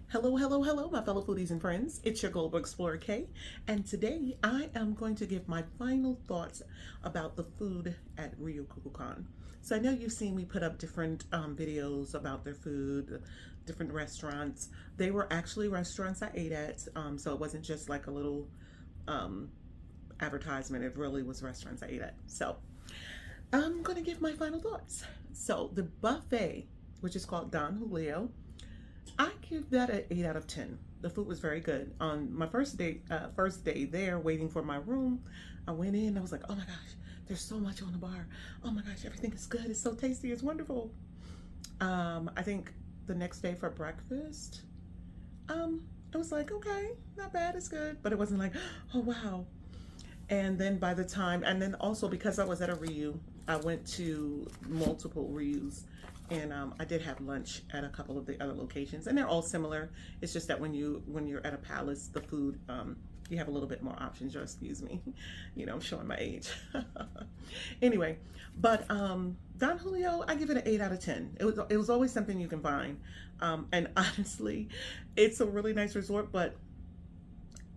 Hello, hello, hello, my fellow foodies and friends. It's your Global Explorer Kay, and today I am going to give my final thoughts about the food at RIU Kukulkan. So I know you've seen me put up different videos about their food, different restaurants. They were actually restaurants I ate at, so it wasn't just like a little um, advertisement. It really was restaurants I ate at. So I'm going to give my final thoughts. So the buffet, which is called Don Julio, I give that an 8 out of 10. The food was very good. On my first day there, waiting for my room, I went in. I was like, "Oh my gosh, there's so much on the bar. Oh my gosh, everything is good. It's so tasty. It's wonderful." I think the next day for breakfast, I was like, "Okay, not bad. It's good," but it wasn't like, "Oh wow." And then by the time, and then also because I was at a RIU, I went to multiple RIUs, and I did have lunch at a couple of the other locations, and they're all similar. It's just that when you're at a palace, the food, you have a little bit more options. Or excuse me, I'm showing my age. Anyway, but Don Julio, I give it an 8 out of 10. It was always something you can find, and honestly, it's a really nice resort, but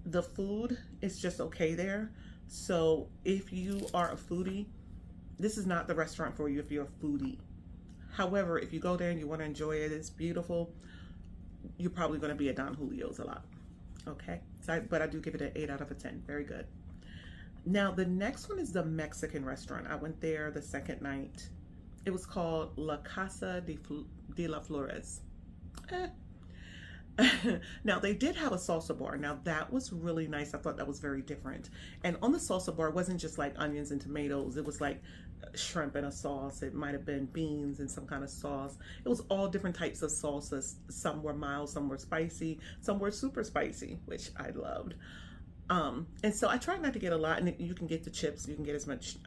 the food is just okay there. So if you are a foodie, this is not the restaurant for you if you're a foodie. However, if you go there and you want to enjoy it, it's beautiful, you're probably going to be at Don Julio's a lot. Okay, but I do give it an 8 out of a 10. Very good. Now, the next one is the Mexican restaurant. I went there the second night. It was called La Casa de la Flores. Now they did have a salsa bar. Now that was really nice. I thought that was very different. And on the salsa bar, it wasn't just like onions and tomatoes. It was like shrimp and a sauce. It might have been beans and some kind of sauce. It was all different types of salsas. Some were mild, some were spicy, some were super spicy, which I loved. And so I tried not to get a lot. And you can get the chips. You can get as much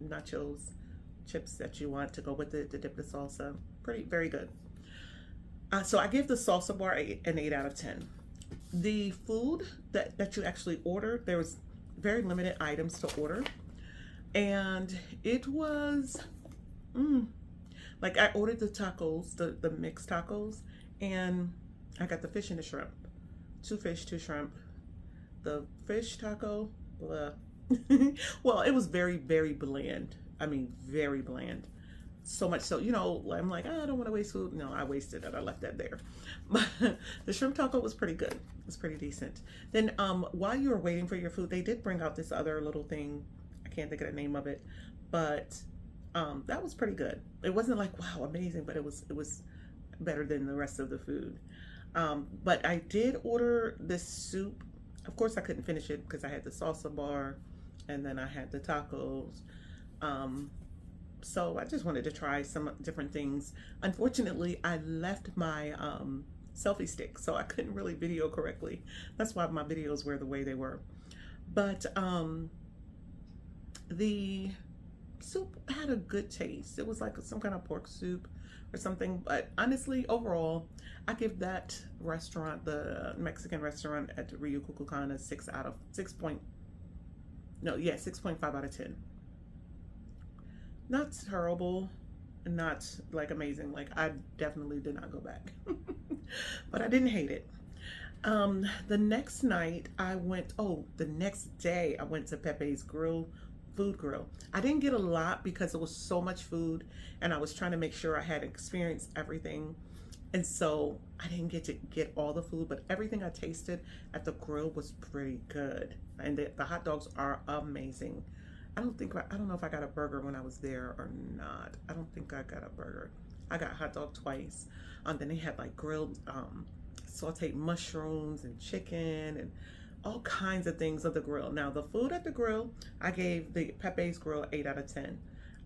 nachos chips that you want to go with it to dip the salsa. Very good. So I give the salsa bar an 8 out of 10. The food that you actually ordered, there was very limited items to order. And it was, like I ordered the tacos, the mixed tacos, and I got the fish and the shrimp. 2 fish, 2 shrimp. The fish taco, blah. Well, it was very, very bland. I mean, very bland. So much so, I'm like, oh, I don't want to waste food. No, I wasted it. I left that there. But the shrimp taco was pretty good. It was pretty decent. Then while you were waiting for your food, they did bring out this other little thing. I can't think of the name of it, but that was pretty good. It wasn't like, wow, amazing, but it was better than the rest of the food. But I did order this soup. Of course, I couldn't finish it because I had the salsa bar and then I had the tacos. So I just wanted to try some different things. Unfortunately, I left my selfie stick, so I couldn't really video correctly. That's why my videos were the way they were. But the soup had a good taste. It was like some kind of pork soup or something. But honestly, overall, I give that restaurant, the Mexican restaurant at the RIU Kukulkan, a 6.5 out of 10. Not terrible, not like amazing. Like I definitely did not go back, but I didn't hate it. The next night the next day I went to Pepe's Food Grill. I didn't get a lot because it was so much food and I was trying to make sure I had experienced everything. And so I didn't get to get all the food, but everything I tasted at the grill was pretty good. And the hot dogs are amazing. I don't know if I got a burger when I was there or not. I don't think I got a burger. I got hot dog twice. Then they had like grilled sauteed mushrooms and chicken and all kinds of things of the grill. Now the food at the grill, I gave the Pepe's Grill 8 out of 10.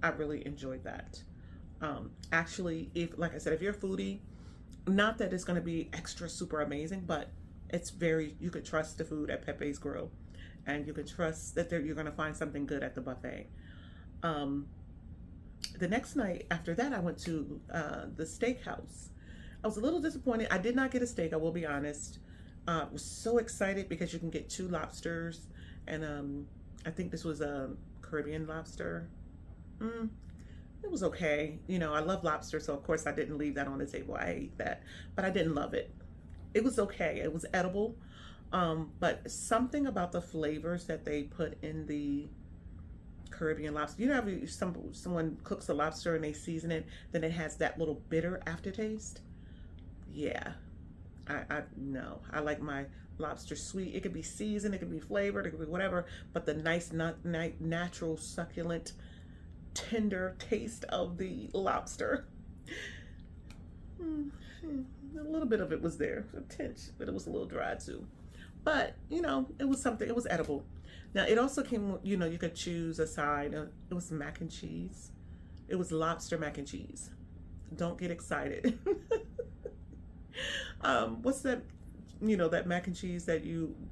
I really enjoyed that. Actually, like I said, if you're a foodie, not that it's going to be extra super amazing, but you could trust the food at Pepe's Grill. And you can trust that you're going to find something good at the buffet. The next night after that, I went to the steakhouse. I was a little disappointed. I did not get a steak, I will be honest. I was so excited because you can get 2 lobsters. And I think this was a Caribbean lobster. It was okay. You know, I love lobster, so of course I didn't leave that on the table. I ate that, but I didn't love it. It was okay. It was edible. But something about the flavors that they put in the Caribbean lobster. You know, how someone cooks a lobster and they season it, then it has that little bitter aftertaste. Yeah, I no. I like my lobster sweet. It could be seasoned, it could be flavored, it could be whatever. But the nice, natural, succulent, tender taste of the lobster. A little bit of it was there, a tinge, but it was a little dry too. But you know, it was something. It was edible. Now it also came. You know, you could choose a side. It was mac and cheese. It was lobster mac and cheese. Don't get excited. What's that? You know, that mac and cheese that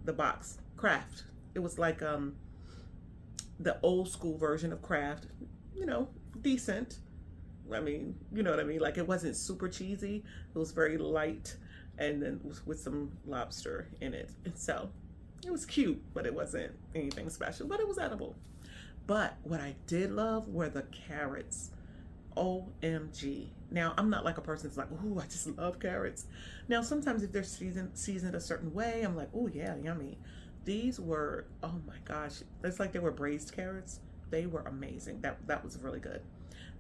the box Kraft. It was like the old school version of Kraft. You know, decent. I mean, you know what I mean? Like, it wasn't super cheesy. It was very light, and then with some lobster in it. And so it was cute, but it wasn't anything special, but it was edible. But what I did love were the carrots. OMG. Now, I'm not like a person that's like, ooh, I just love carrots. Now, sometimes if they're seasoned a certain way, I'm like, ooh, yeah, yummy. These were, oh my gosh, it's like they were braised carrots. They were amazing. That was really good.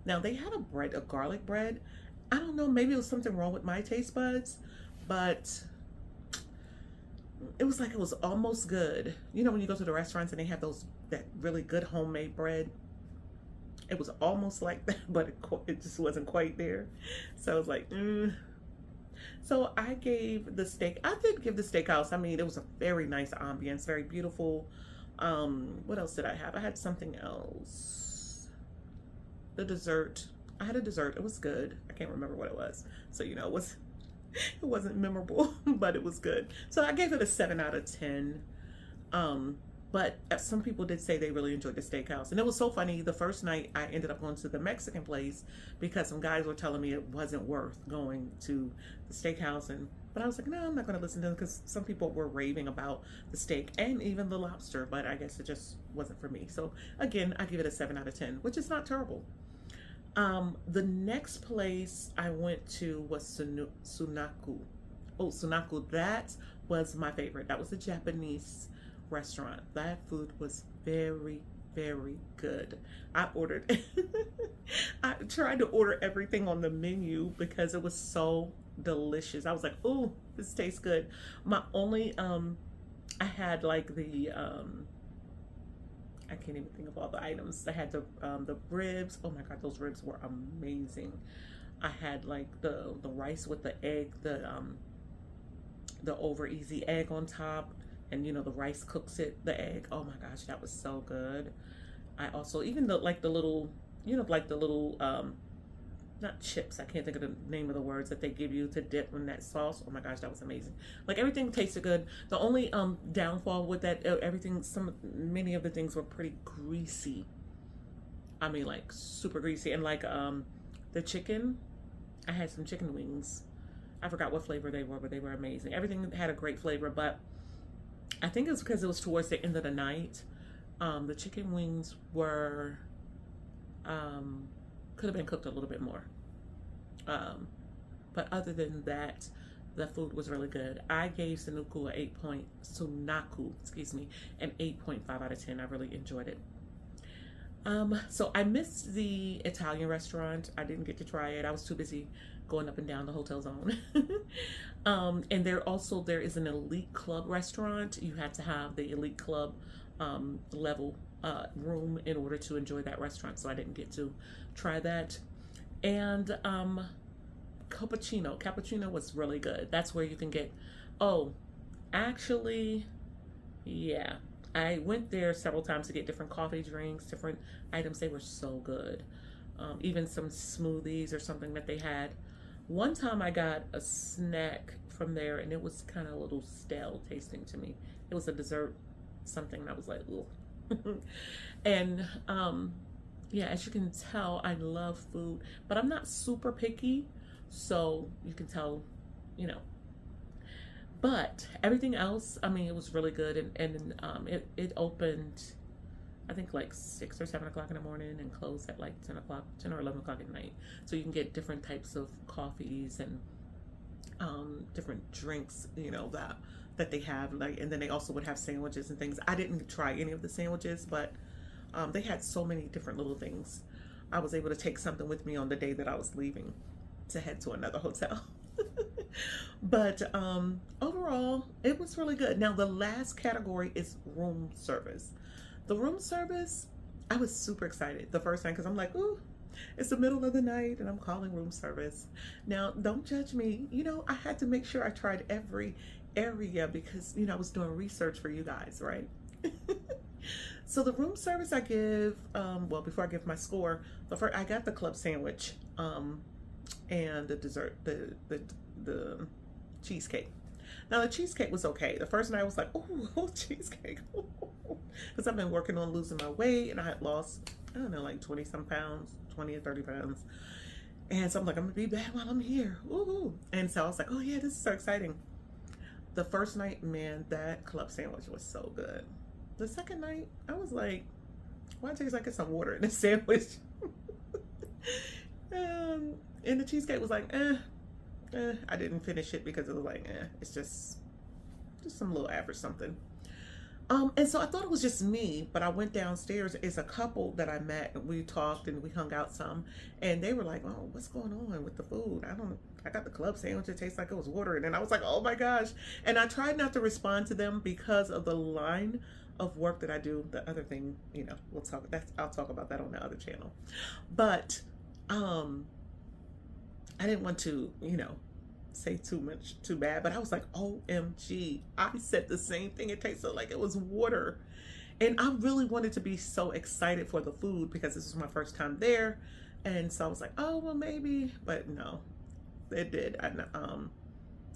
Now they had a garlic bread. I don't know, maybe it was something wrong with my taste buds, but it was like it was almost good. You know, when you go to the restaurants and they have that really good homemade bread, it was almost like that, but it just wasn't quite there. So I was like, So I gave the steak. I did give the steakhouse. I mean, it was a very nice ambience, very beautiful. What else did I have? I had something else. The dessert. I had a dessert. It was good. I can't remember what it was. So, you know, it wasn't memorable, but it was good. So I gave it a 7 out of 10. But some people did say they really enjoyed the steakhouse. And it was so funny. The first night I ended up going to the Mexican place because some guys were telling me it wasn't worth going to the steakhouse. But I was like, no, I'm not going to listen to them because some people were raving about the steak and even the lobster. But I guess it just wasn't for me. So again, I give it a 7 out of 10, which is not terrible. The next place I went to was Sunaku. Oh, Sunaku. That was my favorite. That was a Japanese restaurant. That food was very, very good. I tried to order everything on the menu because it was so delicious. I was like, oh, this tastes good. My only, I had like I can't even think of all the items. I had the ribs. Oh my God, those ribs were amazing. I had like the rice with the egg, the over easy egg on top, and you know the rice cooks the egg. Oh my gosh, that was so good. I also even the little, you know, like the little not chips. I can't think of the name of the words that they give you to dip in that sauce. Oh my gosh, that was amazing. Like everything tasted good. The only downfall with that, many of the things were pretty greasy. I mean, like super greasy. And like the chicken, I had some chicken wings. I forgot what flavor they were, but they were amazing. Everything had a great flavor, but I think it's because it was towards the end of the night. The chicken wings were could have been cooked a little bit more. But other than that, the food was really good. I gave Sunaku an 8.5 out of 10. I really enjoyed it. So I missed the Italian restaurant. I didn't get to try it. I was too busy going up and down the hotel zone. And there is an elite club restaurant. You had to have the elite club level room in order to enjoy that restaurant, so I didn't get to try that. And cappuccino was really good. That's where you can get, oh, actually, yeah, I went there several times to get different coffee drinks, different items. They were so good. Even some smoothies or something that they had. One time I got a snack from there and it was kind of a little stale tasting to me. It was a dessert, something that was like, ugh. And yeah, as you can tell, I love food, but I'm not super picky, so you can tell, you know. But everything else, I mean, it was really good, and it opened I think like 6 or 7 o'clock in the morning and close at like 10 o'clock, 10 or 11 o'clock at night. So you can get different types of coffees and different drinks, you know, that they have. Like, and then they also would have sandwiches and things. I didn't try any of the sandwiches, but they had so many different little things. I was able to take something with me on the day that I was leaving to head to another hotel. But overall, it was really good. Now, the last category is room service. The room service, I was super excited the first time because I'm like, ooh, it's the middle of the night and I'm calling room service. Now, don't judge me. You know, I had to make sure I tried every area because, you know, I was doing research for you guys, right? So the room service I give, well, before I give my score, I got the club sandwich and the dessert, the cheesecake. Now the cheesecake was okay. The first night I was like, oh, cheesecake. Because I've been working on losing my weight and I had lost, I don't know, like 20 some pounds, 20 or 30 pounds. And so I'm like, I'm gonna be back while I'm here. Woohoo. And so I was like, oh yeah, this is so exciting. The first night, man, that club sandwich was so good. The second night, I was like, why taste like it's some water in this sandwich? And the cheesecake was like, I didn't finish it because it was like, it's just some little average something. And so I thought it was just me, but I went downstairs. It's a couple that I met and we talked and we hung out some, and they were like, oh, what's going on with the food? I got the club sandwich. It tastes like it was water. And I was like, oh my gosh. And I tried not to respond to them because of the line of work that I do. The other thing, you know, I'll talk about that on the other channel. But, I didn't want to, you know, say too bad, but I was like, OMG, I said the same thing. It tasted like it was water. And I really wanted to be so excited for the food because this was my first time there. And so I was like, oh, well, maybe, but no, it did.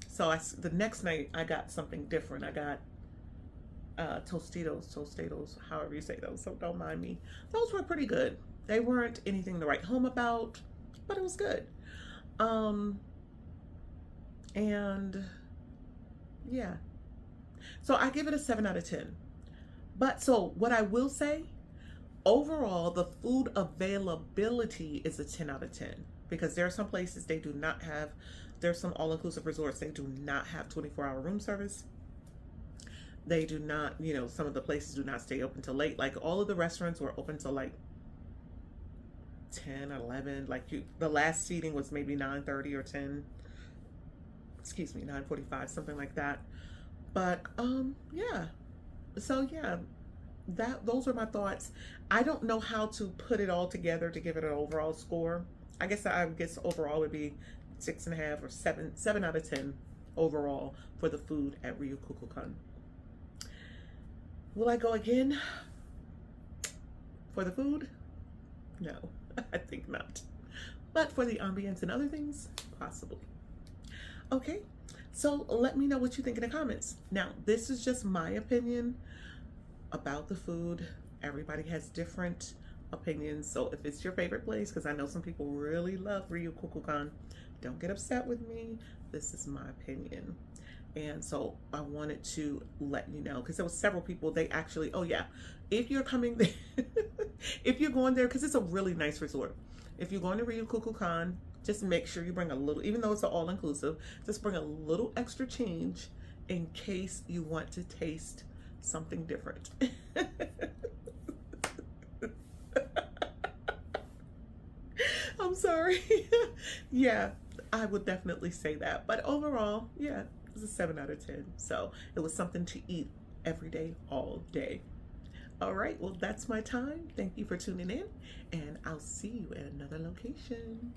So the next night I got something different. I got Tostitos, however you say those, so don't mind me. Those were pretty good. They weren't anything to write home about, but it was good. And yeah, so I give it a 7 out of 10. But so what I will say, overall, the food availability is a 10 out of 10 because there are some places they do not have, there's some all-inclusive resorts, they do not have 24-hour room service. They do not, you know, some of the places do not stay open till late. Like all of the restaurants were open till like 10 or 11. Like the last seating was maybe 9:30 or 10. Excuse me, 9:45, something like that. But yeah. So yeah, those are my thoughts. I don't know how to put it all together to give it an overall score. I guess overall would be 6.5 or 7 out of 10 overall for the food at RIU Kukulkan. Will I go again for the food? No, I think not. But for the ambience and other things, possibly. Okay, so let me know what you think in the comments. Now, this is just my opinion about the food. Everybody has different opinions. So if it's your favorite place, because I know some people really love RIU Kukulkan, don't get upset with me. This is my opinion. And so I wanted to let you know, because there was several people, they actually, oh yeah, if you're coming there, if you're going there, because it's a really nice resort. If you're going to RIU Kukulkan, just make sure you bring a little, even though it's an all-inclusive, just bring a little extra change in case you want to taste something different. I'm sorry. Yeah, I would definitely say that. But overall, yeah, it's a 7 out of 10. So it was something to eat every day, all day. All right, well, that's my time. Thank you for tuning in, and I'll see you at another location.